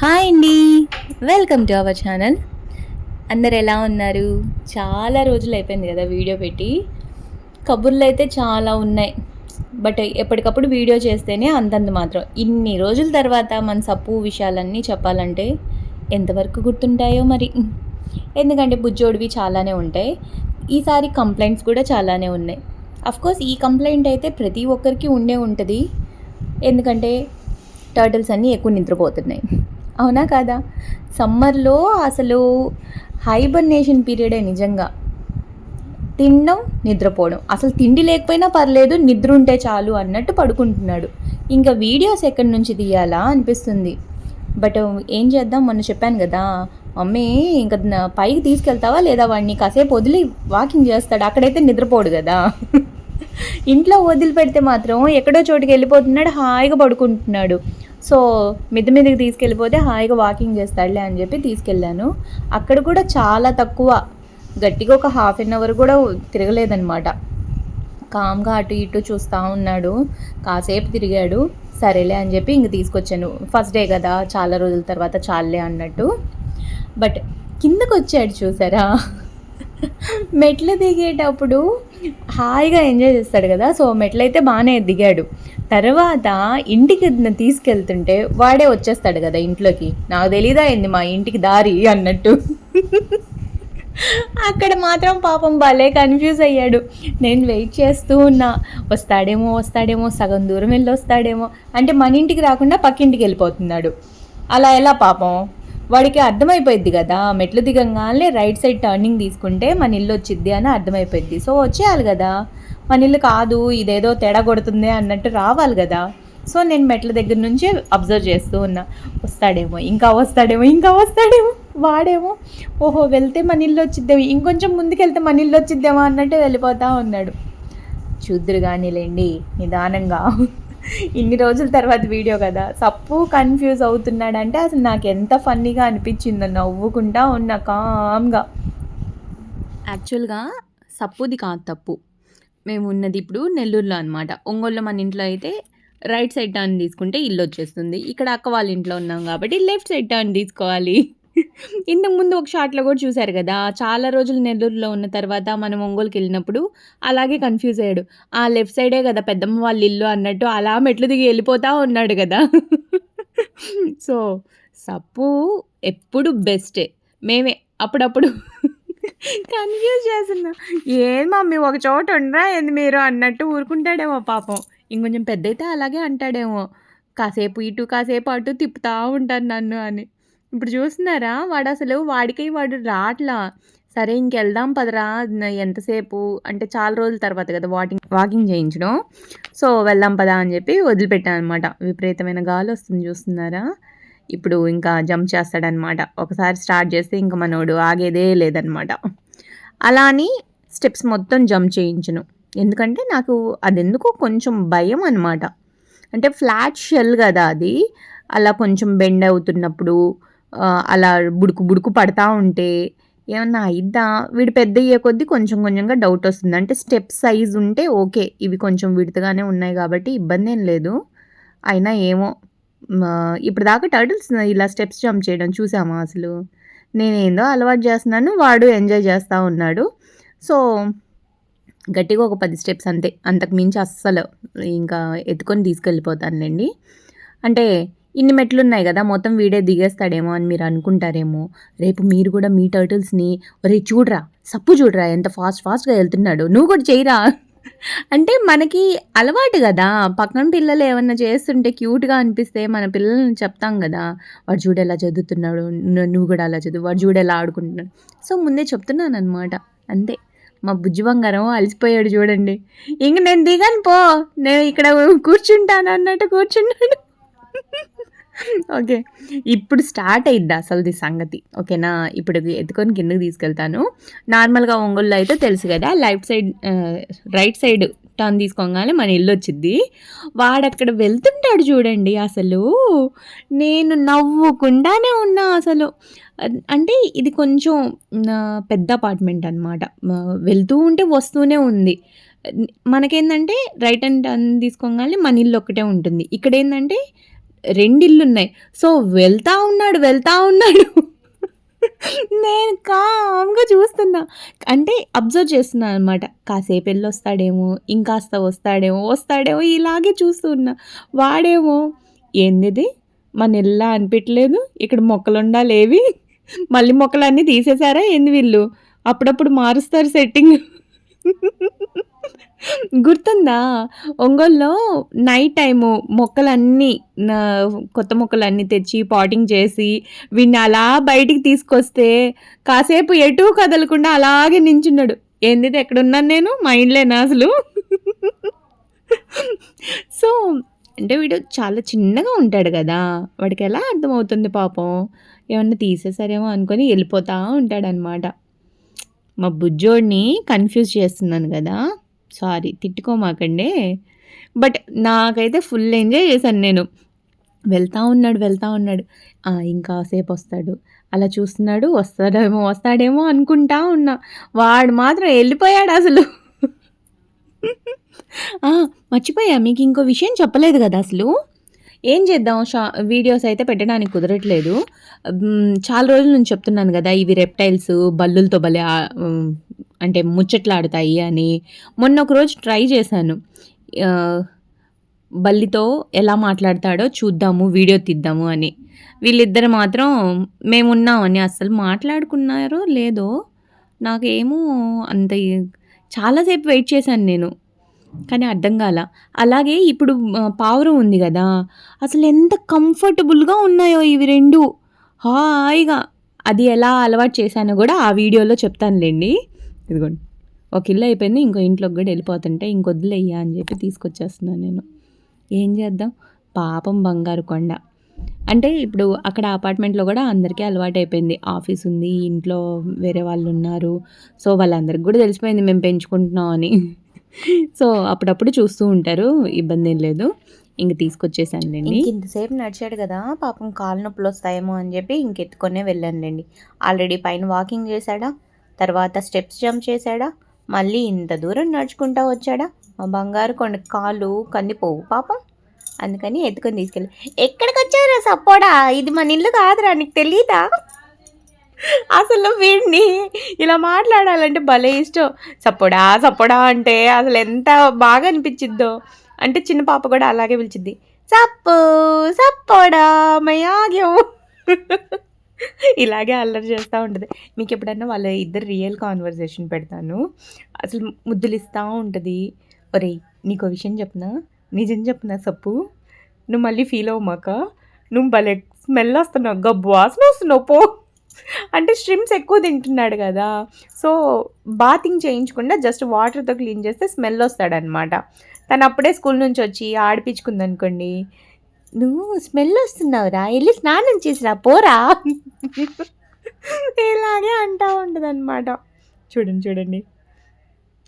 Hi అండి. Welcome to our channel. అందరు ఎలా ఉన్నారు? చాలా రోజులు అయిపోయింది కదా వీడియో పెట్టి. కబుర్లు అయితే చాలా ఉన్నాయి. బట్ ఎప్పటికప్పుడు వీడియో చేస్తేనే అంతంత మాత్రం. ఇన్ని రోజుల తర్వాత మన సప్పు విషయాలన్నీ చెప్పాలంటే ఎంతవరకు గుర్తుంటాయో మరి. ఎందుకంటే బుజ్జోడివి చాలానే ఉంటాయి. ఈసారి కంప్లైంట్స్ కూడా చాలానే ఉన్నాయి. అఫ్కోర్స్ ఈ కంప్లైంట్ అయితే ప్రతి ఒక్కరికి ఉండే ఉంటుంది. ఎందుకంటే టర్టిల్స్ అన్నీ ఎక్కువ నిద్రపోతున్నాయి. అవునా కాదా? సమ్మర్లో అసలు హైబర్నేషన్ పీరియడే నిజంగా. తినడం, నిద్రపోవడం. అసలు తిండి లేకపోయినా పర్లేదు, నిద్ర ఉంటే చాలు అన్నట్టు పడుకుంటున్నాడు. ఇంకా వీడియోస్ ఎక్కడి నుంచి తీయాలా అనిపిస్తుంది. బట్ ఏం చేద్దాం, మొన్న చెప్పాను కదా, మమ్మీ ఇంకా పైకి తీసుకెళ్తావా లేదా వాడిని కాసేపు వదిలి వాకింగ్ చేస్తాడు, అక్కడైతే నిద్రపోడు కదా. ఇంట్లో వదిలిపెడితే మాత్రం ఎక్కడో చోటుకి వెళ్ళిపోతున్నాడు, హాయిగా పడుకుంటున్నాడు. సో మిద్ది మీదకి తీసుకెళ్ళిపోతే హాయిగా వాకింగ్ చేస్తాడులే అని చెప్పి తీసుకెళ్ళాను. అక్కడ కూడా చాలా తక్కువ, గట్టిగా ఒక హాఫ్ అన్ అవర్ కూడా తిరగలేదనమాట. కామ్గా అటు ఇటు చూస్తూ ఉన్నాడు. కాసేపు తిరిగాడు, సరేలే అని చెప్పి ఇంక తీసుకొచ్చాను. ఫస్ట్ డే కదా, చాలా రోజుల తర్వాత చాలే అన్నట్టు. బట్ కిందకు వచ్చాడు చూసారా, మెట్లు దిగేటప్పుడు హాయిగా ఎంజాయ్ చేస్తాడు కదా. సో మెట్లయితే బాగానే దిగాడు. తర్వాత ఇంటికి తీసుకెళ్తుంటే వాడే వచ్చేస్తాడు కదా ఇంట్లోకి. నాకు తెలీదా ఏంది మా ఇంటికి దారి అన్నట్టు. అక్కడ మాత్రం పాపం భలే కన్ఫ్యూజ్ అయ్యాడు. నేను వెయిట్ చేస్తూ ఉన్నా, వస్తాడేమో సగం దూరం వెళ్ళి వస్తాడేమో అంటే మన ఇంటికి రాకుండా పక్కింటికి వెళ్ళిపోతున్నాడు. అలా ఎలా పాపం, వాడికి అర్థమైపోయింది కదా, మెట్లు దిగంగానే రైట్ సైడ్ టర్నింగ్ తీసుకుంటే మన ఇల్లు వచ్చిద్ది అని అర్థమైపోయింది. సో వచ్చేయాలి కదా, మన ఇల్లు కాదు ఇదేదో తేడా కొడుతుంది అన్నట్టు రావాలి కదా. సో నేను మెట్ల దగ్గర నుంచే అబ్జర్వ్ చేస్తూ ఉన్నా, వస్తాడేమో వాడేమో ఓహో వెళ్తే మన ఇల్లు వచ్చిద్దేమో, ఇంకొంచెం ముందుకెళ్తే మన ఇల్లు వచ్చిద్దేమో అన్నట్టు వెళ్ళిపోతూ ఉన్నాడు. చూద్దురు కానీలేండి నిదానంగా. ఇన్ని రోజుల తర్వాత వీడియో కదా, సప్పు కన్ఫ్యూజ్ అవుతున్నాడంటే అసలు నాకు ఎంత ఫన్నీగా అనిపించిందో, నవ్వుకుంటా ఉన్నా కామ్గా. యాక్చువల్గా సప్పుది కాదు తప్పు, మేము ఉన్నది ఇప్పుడు నెల్లూరులో అనమాట. ఒంగోలులో మన ఇంట్లో అయితే రైట్ సైడ్ టర్న్ తీసుకుంటే ఇల్లు వచ్చేస్తుంది. ఇక్కడ అక్క వాళ్ళ ఇంట్లో ఉన్నాం కాబట్టి లెఫ్ట్ సైడ్ టర్న్ తీసుకోవాలి. ఇంతకు ముందు ఒక షాట్లో కూడా చూశారు కదా, చాలా రోజులు నెల్లూరులో ఉన్న తర్వాత మనం ఒంగోలుకి వెళ్ళినప్పుడు అలాగే కన్ఫ్యూజ్ అయ్యాడు. ఆ లెఫ్ట్ సైడే కదా పెద్దమ్మ వాళ్ళ ఇల్లు అన్నట్టు అలా మెట్లు దిగి వెళ్ళిపోతూ ఉన్నాడు కదా. సో సప్పు ఎప్పుడు బెస్టే. మేమే అప్పుడప్పుడు కన్ఫ్యూజ్ చేస్తున్నా, ఏం మమ్మీ ఒక చోట ఉండరా ఏంది మీరు అన్నట్టు ఊరుకుంటాడేమో పాపం. ఇంకొంచెం పెద్ద అయితే అలాగే అంటాడేమో, కాసేపు ఇటు కాసేపు అటు తిప్పుతూ ఉంటాను నన్ను అని. ఇప్పుడు చూస్తున్నారా, వాడు రాట్లా. సరే ఇంకెళ్దాం పదరా, ఎంతసేపు అంటే చాలా రోజుల తర్వాత కదా వాకింగ్ చేయించడం. సో వెళ్దాం పదా అని చెప్పి వదిలిపెట్టాను అనమాట. విపరీతమైన గాలి వస్తుంది చూస్తున్నారా. ఇప్పుడు ఇంకా జంప్ చేస్తాడనమాట. ఒకసారి స్టార్ట్ చేస్తే ఇంకా మనోడు ఆగేదే లేదనమాట. అలా అని స్టెప్స్ మొత్తం జంప్ చేయించను, ఎందుకంటే నాకు అదెందుకో కొంచెం భయం అనమాట. అంటే ఫ్లాట్ షెల్ కదా అది, అలా కొంచెం బెండ్ అవుతున్నప్పుడు అలా బుడుకు పడతా ఉంటే ఏమన్నా అయిద్దా, వీడు పెద్ద అయ్యే కొద్దీ కొంచెం కొంచెంగా డౌట్ వస్తుంది. అంటే స్టెప్ సైజ్ ఉంటే ఓకే, ఇవి కొంచెం విడతగానే ఉన్నాయి కాబట్టి ఇబ్బంది ఏం లేదు. అయినా ఏమో, ఇప్పుడు దాకా టర్టిల్స్ ఇలా స్టెప్స్ జంప్ చేయడం చూసామా అసలు. నేనేందో అలవాటు చేస్తున్నాను, వాడు ఎంజాయ్ చేస్తూ ఉన్నాడు. సో గట్టిగా ఒక 10 స్టెప్స్ అంతే, అంతకు మించి అస్సలు ఇంకా ఎత్తుకొని తీసుకెళ్ళిపోతానులేండి. అంటే ఇన్ని మెట్లు ఉన్నాయి కదా, మొత్తం వీడే దిగేస్తాడేమో అని మీరు అనుకుంటారేమో. రేపు మీరు కూడా మీ టర్టిల్స్ని, ఒరే సప్పు చూడరా ఎంత ఫాస్ట్గా వెళ్తున్నాడు, నువ్వు కూడా చేయరా అంటే మనకి అలవాటు కదా, పక్కన పిల్లలు ఏమన్నా చేస్తుంటే క్యూట్గా అనిపిస్తే మన పిల్లల్ని చెప్తాం కదా, వాడు చూడు ఎలా చదువుతున్నాడు, నువ్వు కూడా అలా చదువు, వాడు చూడు ఎలా ఆడుకుంటున్నాడు. సో ముందే చెప్తున్నాను అనమాట. అంతే, మా బుజ్జి బంగారం అలసిపోయాడు చూడండి. ఇంక నేను దిగాను పో, నేను ఇక్కడ కూర్చుంటాను అన్నట్టు కూర్చున్నాడు. ఓకే, ఇప్పుడు స్టార్ట్ అయిద్ది అసలుది సంగతి. ఓకేనా, ఇప్పుడు ఎత్తుకొని కిందకి తీసుకెళ్తాను. నార్మల్గా ఒంగోలులో అయితే తెలుసు కదా, రైట్ సైడ్ టర్న్ తీసుకోగానే మన ఇల్లు వచ్చిద్ది. వాడక్కడ వెళ్తుంటాడు చూడండి, అసలు నేను నవ్వుకుండానే ఉన్నా అసలు. అంటే ఇది కొంచెం పెద్ద అపార్ట్మెంట్ అనమాట, వెళ్తూ ఉంటే వస్తూనే ఉంది. మనకేంటంటే రైట్ అండ్ టర్న్ తీసుకోగానే మన ఇల్లు ఒక్కటే ఉంటుంది. ఇక్కడ ఏంటంటే 2 ఇళ్ళున్నాయి. సో, వెళ్తా ఉన్నాడు. నేను కామ్‌గా చూస్తున్నా. అంటే అబ్జర్వ్ చేస్తున్నా అనమాట. కాసేపు ఎళ్ళొస్తాడేమో, ఇంకాస్త వస్తాడేమో ఇలాగే చూస్తూ ఉన్నా. వాడేమో ఏందిది మన ఇల్లా అనిపియట్లేదు. ఇక్కడ మొక్కలుండాలేవి. మళ్ళీ మొక్కలన్నీ తీసేసారా ఏంది వీళ్ళు? అప్పుడప్పుడు మారుస్తారు సెట్టింగ్. గుర్తుందా? ఒంగోలులో నైట్ టైము మొక్కలన్నీ నా కొత్త మొక్కలన్నీ తెచ్చి పాటింగ్ చేసి వీడిని అలా బయటికి తీసుకొస్తే కాసేపు ఎటూ కదలకుండా అలాగే నించున్నాడు. ఏందిది ఎక్కడున్నాను నేను? మా ఇంట్లోనా అసలు? సో, అంటే వీడు చాలా చిన్నగా ఉంటాడు గదా! వాడికెలా అర్థమవుతుంది పాపం. ఏమన్నా తీసేసారేమో అనుకోని ఎళ్ళిపోతా ఉంటాడనమాట. మా బుజ్జోడిని కన్‌ఫ్యూజ్ చేస్తున్నాను గదా! సారీ తిట్టుకోమాకండే. బట్ నాకైతే ఫుల్ ఎంజాయ్ చేశాను నేను. వెళ్తా ఉన్నాడు. ఇంకా సేపొస్తాడు. అలా చూస్తున్నాడు. వస్తాడేమో అనుకుంటా ఉన్నా. వాడు మాత్రం ఎళ్ళిపోయాడసలు. ఆ! మర్చిపోయా మీకింకో విషయం చెప్పలేదు గదా అసలు. ఏం చేద్దాం వీడియోస్ అయితే పెట్టడానికి కుదరట్లేదు. చాలా రోజుల నుంచి చెప్తున్నాను గదా! ఇవి రెప్టైల్స్ బల్లులతో భలే అంటే ముచ్చట్లాడుతాయి అని. మొన్న ఒకరోజు ట్రై చేశాను. ఆహ్, బల్లితో ఎలా మాట్లాడతాడో చూద్దాము, వీడియో తీద్దాము అని. వీళ్ళిద్దరు మాత్రం మేమున్నామని అస్సలు మాట్లాడుకున్నారో లేదో నాకేమో అంత చాలా సేపు వెయిట్ చేశాను నేను. కానీ అర్థం కాల. అలాగే ఇప్పుడు పావురం ఉంది గదా! అసలెంత కంఫర్టబుల్‌గా ఉన్నాయో ఇవి 2 హాయిగా. అది ఎలా అలవాటు చేశానో గూడా ఆ వీడియోలో చెప్తానులెండి. ఇదిగోండి. ఒక ఇల్లు అయిపోయింది. ఇంకో ఇంట్లోకి గూడా ఎళ్ళిపోతుంటే ఇంకొద్దులెయ్య అని జెప్పి తీసుకొచ్చేస్తున్నాను నేను. ఏం చేద్దాం? పాపం బంగారు కొండ. అంటే ఇప్పుడు అక్కడ అపార్ట్మెంట్‌లో గూడా అందరికీ అలవాటయిపోయింది. ఆఫీస్ ఉంది, ఇంట్లో వేరే వాళ్ళున్నారు. సో, వాళ్ళందరికి గూడా తెలిసిపోయింది మేము పెంచుకుంటున్నాం అని. సో, అప్పుడప్పుడు చూస్తూ ఉంటారు. ఇబ్బందేం లేదు. ఇంక తీసుకొచ్చేసానులెండి. ఇంకింతసేపు నడిచాడు గదా! పాపం కాళ్ళు నొప్పులొస్తాయేమో అని జెప్పి ఇంకెత్తుకొనే వెళ్ళానులెండి. ఆల్రెడీ పైన వాకింగ్ చేశాడా, తర్వాత స్టెప్స్ జంప్ చేశాడా, మళ్ళీ ఇంత దూరం నడుచుకుంటా వచ్చాడా, మా బంగారు కొండకి కాళ్ళు కందిపోవు పాపం. అందుకని ఎత్తుకొని తీసుకెళ్ళి ఎక్కడికొచ్చావురా సప్పోడా, ఇది మన ఇల్లు కాదురా నీకు తెలీదా? అసలు వీడిని ఇలా మాట్లాడాలంటే భలే ఇష్టం. సపోడా అంటే అసలు ఎంత బాగా అనిపించిద్దో. అంటే చిన్న పాప కూడా అలాగే పిలిచిద్ది. సప్పోడా మయాగ్యం. ఇలాగే అల్లరి చేస్తూ ఉంటుంది. మీకు ఎప్పుడన్నా వాళ్ళ ఇద్దరు రియల్ కాన్వర్సేషన్ పెడతాను. అసలు ముద్దులు ఇస్తూ ఉంటుంది. ఒరేయ్ నీకో విషయం చెప్పనా, నిజం చెప్పనా సప్పు, నువ్వు మళ్ళీ ఫీల్ అవ్వమాక, నువ్వు భలే స్మెల్ వస్తున్నావు, గబ్బు వాసన వస్తున్నావు పో. అంటే స్ట్రిమ్స్ ఎక్కువ తింటున్నాడు కదా, సో బాతింగ్ చేయించకుండా జస్ట్ వాటర్తో క్లీన్ చేస్తే స్మెల్ వస్తాడనమాట. తను అప్పుడే స్కూల్ నుంచి వచ్చి ఆడిపించుకుంది అనుకోండి, నువ్వు స్మెల్ వస్తున్నావురా, వెళ్ళి స్నానం చేసిరా పోరా, ఇలాగే అంటూ ఉంటుంది అనమాట. చూడండి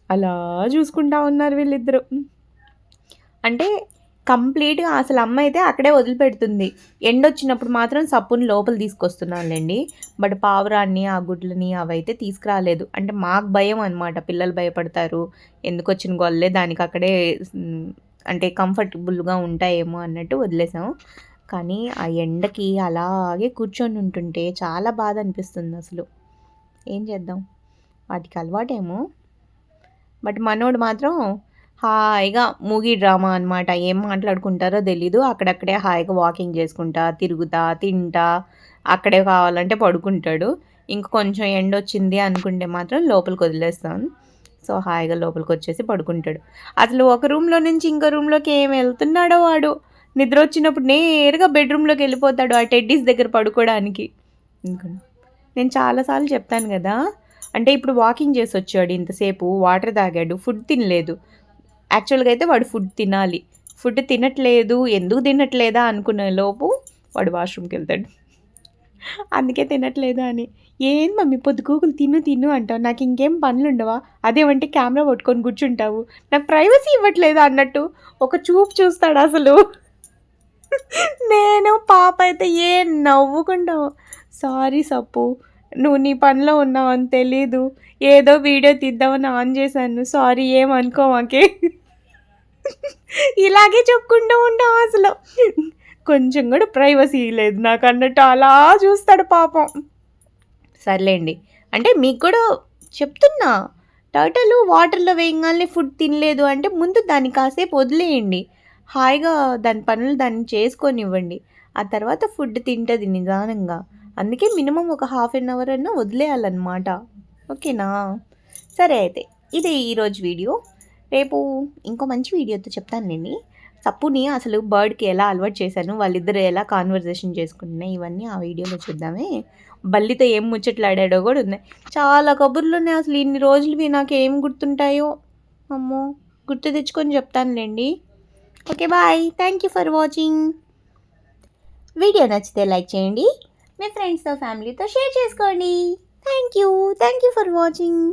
అలా చూసుకుంటా ఉన్నారు వీళ్ళిద్దరు. అంటే కంప్లీట్‌గా అసలు అమ్మ అయితే అక్కడే వదిలిపెడుతుంది. ఎండొచ్చినప్పుడు మాత్రం సప్పుని లోపల తీసుకొస్తున్నానులెండి. బట్ పావురాన్ని, ఆ గుడ్లని అవైతే తీసుకురాలేదు. అంటే మాకు భయం అనమాట. పిల్లలు భయపడతారు. ఎందుకొచ్చిన గొల్లే దానికి అక్కడే అంటే కంఫర్టబుల్‌గా ఉంటాయేమో అన్నట్టు వదిలేసాం. కానీ ఆ ఎండకి అలాగే కూర్చొని ఉంటుంటే చాలా బాధ అనిపిస్తుంది అసలు. ఏం చేద్దాం? వాటికి అలవాటేమో. బట్ మనోడు మాత్రం హాయిగా మూవీ డ్రామా అనమాట. ఏం మాట్లాడుకుంటారో తెలీదు. అక్కడక్కడే హాయిగా వాకింగ్ చేసుకుంటా, తిరుగుతా, తింటా, అక్కడే కావాలంటే పడుకుంటాడు. ఇంక కొంచెం ఎండొచ్చింది అనుకుంటే మాత్రం లోపలికి వదిలేస్తాను. సో, హాయిగా లోపలికొచ్చేసి పడుకుంటాడు. అసలు ఒక రూమ్‌లో నుంచి ఇంకో రూమ్‌లోకి ఏం వెళ్తున్నాడో వాడు. నిద్ర వచ్చినప్పుడు నేరుగా బెడ్‌రూమ్‌లోకి వెళ్ళిపోతాడు ఆ టెడ్డీస్ దగ్గర పడుకోవడానికి. నేను చాలా సార్లు చెప్తాను కదా! అంటే ఇప్పుడు వాకింగ్ చేసి వచ్చాడు ఇంతసేపు, వాటర్ తాగాడు, ఫుడ్ తినలేదు. యాక్చువల్‌గా అయితే వాడు ఫుడ్ తినాలి. ఫుడ్ తినట్లేదు, ఎందుకు తినట్లేదా అనుకునే లోపు వాడు వాష్‌రూమ్‌కి వెళ్తాడు. అందుకే తినట్లేదు అని. ఏం మమ్మీ పొద్దుగూకులు తిను అంటావు, నాకు ఇంకేం పనులుండవా, అదేమంటే కెమెరా పట్టుకొని కూర్చుంటావు, నాకు ప్రైవసీ ఇవ్వట్లేదా అన్నట్టు ఒక చూపు చూస్తాడు అసలు. నేను పాప అయితే నవ్వుకుంటావు. సారీ సప్పు, నువ్వు నీ పనిలో ఉన్నావని తెలీదు, ఏదో వీడియో తీద్దామని ఆన్ చేశాను, సారీ ఏమనుకో మాకే. ఇలాగే చెప్పుకుంటూ ఉంటాం అసలు. కొంచెం కూడా ప్రైవసీ లేదు నాకు అన్నట్టు అలా చూస్తాడు పాపం. సర్లేండి, అంటే మీకు కూడా చెప్తున్నా, టర్టలు వాటర్లో వేయగానే ఫుడ్ తినలేదు అంటే ముందు దాన్ని కాసేపు వదిలేయండి, హాయిగా దాని పనులు దాన్ని చేసుకొనివ్వండి, ఆ తర్వాత ఫుడ్ తింటుంది నిదానంగా. అందుకే మినిమం ఒక హాఫ్ అన్ అవర్ అన్నా వదిలేయాలన్నమాట. ఓకేనా? సరే అయితే ఇదే ఈరోజు వీడియో. రేపు ఇంకో మంచి వీడియోతో చెప్తానండి. తప్పుని అసలు బర్డ్కి ఎలా అలవాటు చేశాను, వాళ్ళిద్దరు ఎలా కాన్వర్జేషన్ చేసుకుంటున్నాయి, ఇవన్నీ ఆ వీడియోలో చూద్దామే. బల్లితో ఏం ముచ్చట్లాడాడో కూడా ఉన్నాయి. చాలా కబుర్లు ఉన్నాయి అసలు, ఇన్ని రోజులవి నాకు ఏం గుర్తుంటాయో అమ్మో, గుర్తు తెచ్చుకొని చెప్తానులేండి. Okay bye, thank you for watching. Video నచ్చితే లైక్ చేయండి, మీ ఫ్రెండ్స్తో ఫ్యామిలీతో షేర్ చేసుకోండి. Thank you for watching.